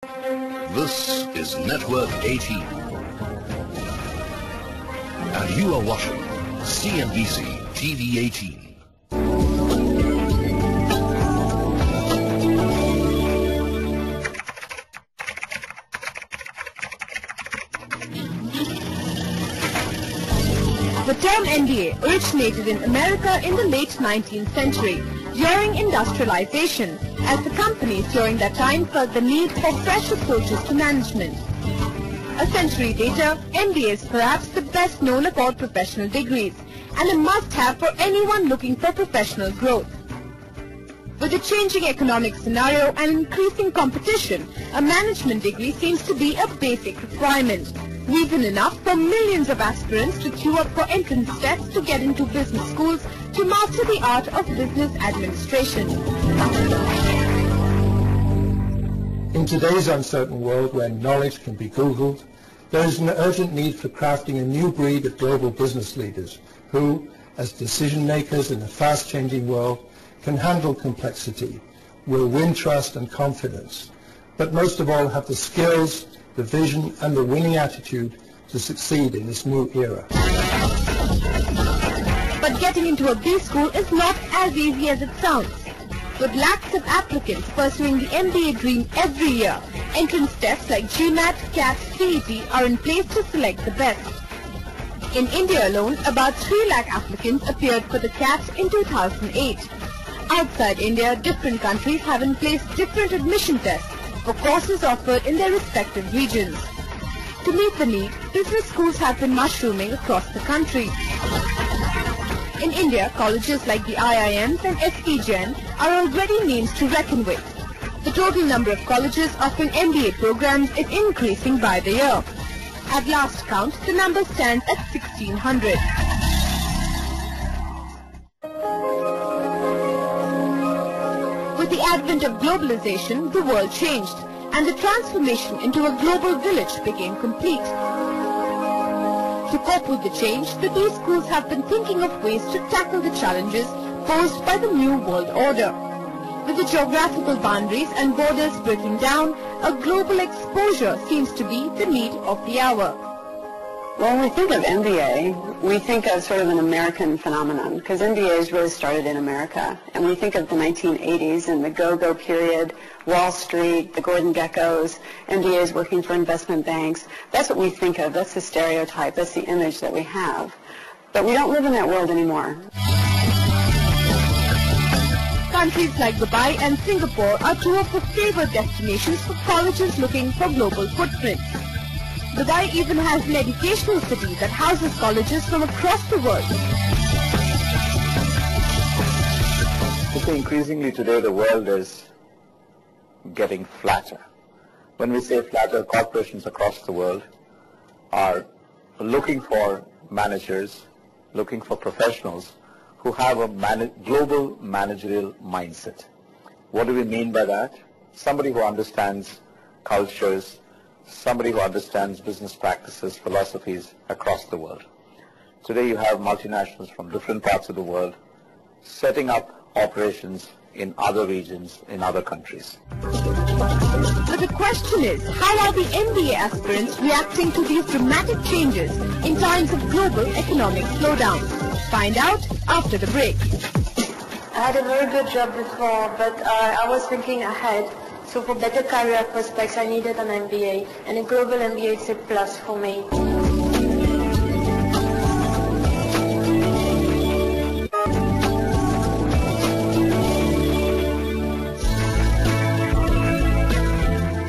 This is Network 18. And you are watching CNBC TV 18. The term MBA originated in America in the late 19th century during industrialization, as the companies during that time felt the need for fresh approaches to management. A century later, MBA is perhaps the best known of all professional degrees and a must-have for anyone looking for professional growth. With a changing economic scenario and increasing competition, a management degree seems to be a basic requirement. Reason enough for millions of aspirants to queue up for entrance tests to get into business schools to master the art of business administration. In today's uncertain world where knowledge can be Googled, there is an urgent need for crafting a new breed of global business leaders who, as decision makers in a fast-changing world, can handle complexity, will win trust and confidence, but most of all have the skills, the vision and the winning attitude to succeed in this new era. But getting into a B school is not as easy as it sounds. With lakhs of applicants pursuing the MBA dream every year, entrance tests like GMAT, CAT, CET are in place to select the best. In India alone, about 3 lakh applicants appeared for the CAT in 2008. Outside India, different countries have in place different admission tests for courses offered in their respective regions. To meet the need, business schools have been mushrooming across the country. In India, colleges like the IIMs and P Jain are already names to reckon with. The total number of colleges offering MBA programs is increasing by the year. At last count, the number stands at 1,600. With the advent of globalization, the world changed, and the transformation into a global village became complete. To cope with the change, the B schools have been thinking of ways to tackle the challenges posed by the new world order. With the geographical boundaries and borders breaking down, a global exposure seems to be the need of the hour. Well, when we think of MBA, we think of sort of an American phenomenon, because MBAs really started in America. And we think of the 1980s and the go-go period, Wall Street, the Gordon Geckos, MBAs working for investment banks. That's what we think of. That's the stereotype. That's the image that we have. But we don't live in that world anymore. Countries like Dubai and Singapore are two of the favored destinations for colleges looking for global footprints. Dubai even has an educational city that houses colleges from across the world. So increasingly today the world is getting flatter. When we say flatter, corporations across the world are looking for managers, looking for professionals who have a global managerial mindset. What do we mean by that? Somebody who understands cultures, somebody who understands business practices, philosophies across the world. Today you have multinationals from different parts of the world setting up operations in other regions, in other countries. But the question is, how are the MBA aspirants reacting to these dramatic changes in times of global economic slowdown? Find out after the break. I had a very good job before, but I was thinking ahead. So for better career prospects, I needed an MBA, and a global MBA is a plus for me.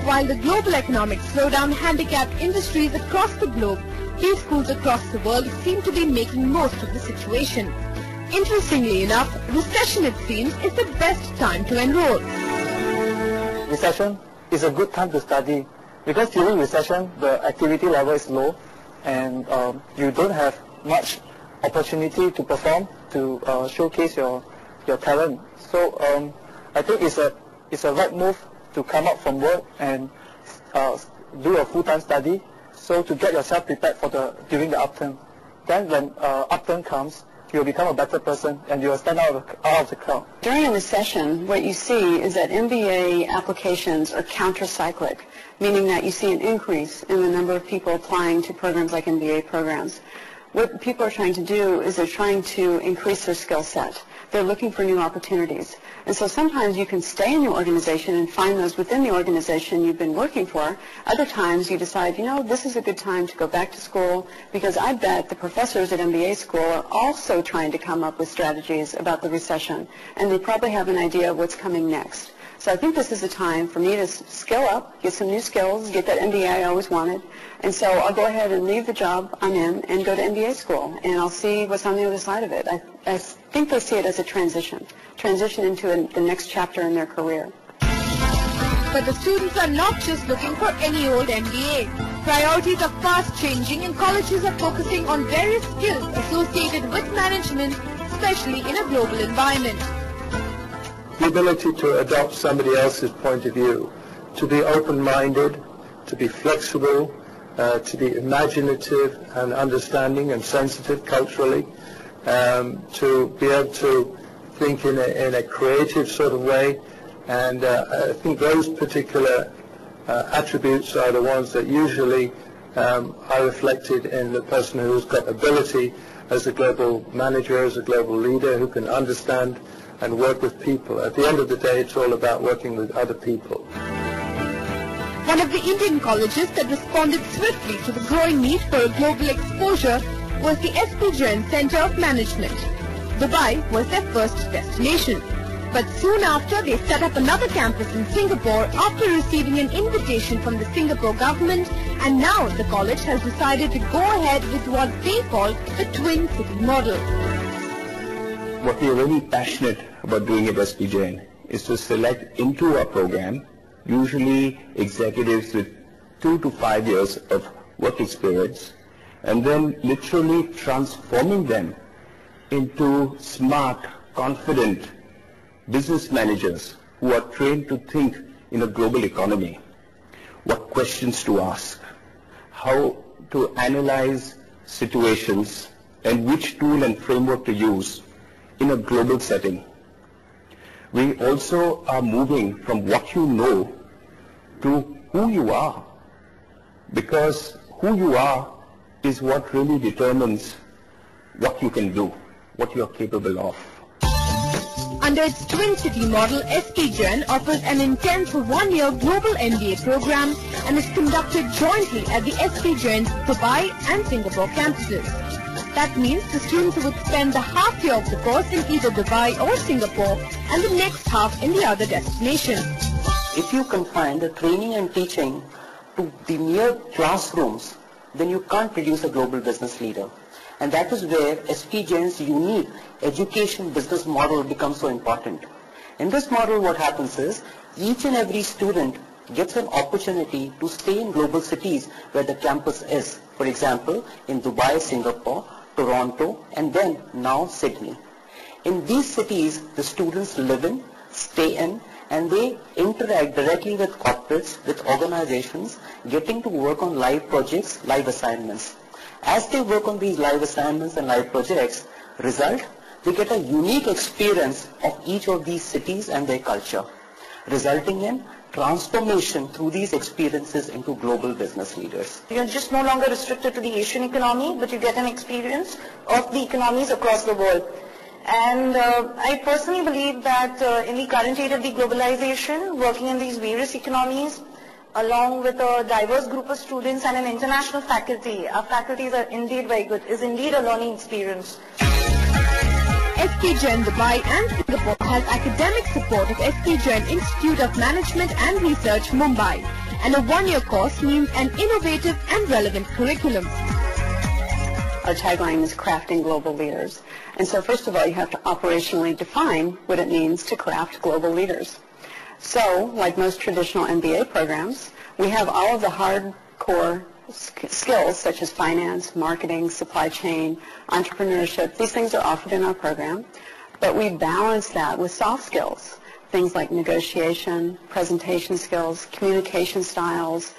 While the global economic slowdown handicapped industries across the globe, B schools across the world seem to be making most of the situation. Interestingly enough, recession, it seems, is the best time to enroll. Recession is a good time to study because during recession the activity level is low and you don't have much opportunity to perform, to showcase your talent. So I think it's a right move to come out from work and do a full-time study, so to get yourself prepared for during the upturn. Then when upturn comes, you'll become a better person and you'll stand out of the crowd. During a recession, what you see is that MBA applications are countercyclic, meaning that you see an increase in the number of people applying to programs like MBA programs. What people are trying to do is they're trying to increase their skill set. They're looking for new opportunities. And so sometimes you can stay in your organization and find those within the organization you've been working for. Other times you decide, you know, this is a good time to go back to school, because I bet the professors at MBA school are also trying to come up with strategies about the recession, and they probably have an idea of what's coming next. So I think this is a time for me to skill up, get some new skills, get that MBA I always wanted. And so I'll go ahead and leave the job I'm in and go to MBA school, and I'll see what's on the other side of it. I think they see it as a transition into the next chapter in their career. But the students are not just looking for any old MBA. Priorities are fast changing, and colleges are focusing on various skills associated with management, especially in a global environment. The ability to adopt somebody else's point of view, to be open-minded, to be flexible, to be imaginative and understanding and sensitive culturally, to be able to think in a creative sort of way. And I think those particular attributes are the ones that usually are reflected in the person who's got ability as a global manager, as a global leader, who can understand and work with people. At the end of the day, it's all about working with other people. One of the Indian colleges that responded swiftly to the growing need for a global exposure was the SP Jain Center of Management. Dubai was their first destination. But soon after, they set up another campus in Singapore after receiving an invitation from the Singapore government, and now the college has decided to go ahead with what they call the Twin City model. What we are really passionate about doing at SP Jain is to select into our program usually executives with 2 to 5 years of work experience, and then literally transforming them into smart, confident business managers who are trained to think in a global economy, what questions to ask, how to analyze situations, and which tool and framework to use in a global setting. We also are moving from what you know to who you are, because who you are is what really determines what you can do, what you are capable of. Under its Twin City model, SP Jain offers an intense 1-year global MBA program and is conducted jointly at the SP Jain's Dubai and Singapore campuses. That means the students would spend the half year of the course in either Dubai or Singapore and the next half in the other destination. If you confine the training and teaching to the mere classrooms, then you can't produce a global business leader. And that is where SP Jain's unique education business model becomes so important. In this model, what happens is each and every student gets an opportunity to stay in global cities where the campus is. For example, in Dubai, Singapore, Toronto, and then now Sydney. In these cities, the students live in, stay in, and they interact directly with corporates, with organizations, getting to work on live projects, live assignments. As they work on these live assignments and live projects, they get a unique experience of each of these cities and their culture, resulting in transformation through these experiences into global business leaders. You're just no longer restricted to the Asian economy, but you get an experience of the economies across the world. And I personally believe that in the current age of deglobalization, working in these various economies, along with a diverse group of students and an international faculty, our faculties are indeed very good, is indeed a learning experience. SP Jain Dubai and Singapore has academic support of SP Jain Institute of Management and Research, Mumbai, and a 1-year course means an innovative and relevant curriculum. Our tagline is crafting global leaders. And so first of all, you have to operationally define what it means to craft global leaders. So, like most traditional MBA programs, we have all of the hardcore skills such as finance, marketing, supply chain, entrepreneurship. These things are offered in our program, but we balance that with soft skills. things like negotiation, presentation skills, communication styles,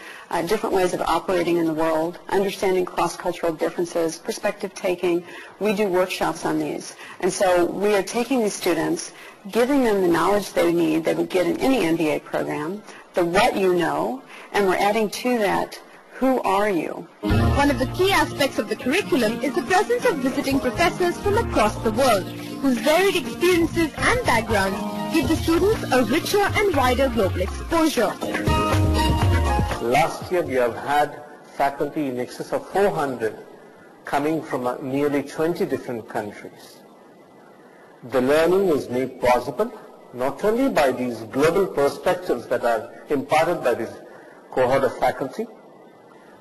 different ways of operating in the world, understanding cross-cultural differences, perspective taking. We do workshops on these. And so we are taking these students, giving them the knowledge they need, they would get in any MBA program, the what you know, and we're adding to that, who are you? One of the key aspects of the curriculum is the presence of visiting professors from across the world, whose varied experiences and backgrounds give the students a richer and wider global exposure. Last year we have had faculty in excess of 400 coming from nearly 20 different countries. The learning is made possible not only by these global perspectives that are imparted by this cohort of faculty,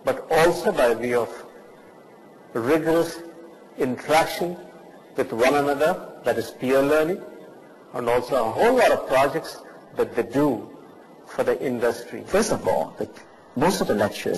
but also by way of rigorous interaction with one another, that is peer learning, and also a whole lot of projects that they do for the industry. First of all, most of the lectures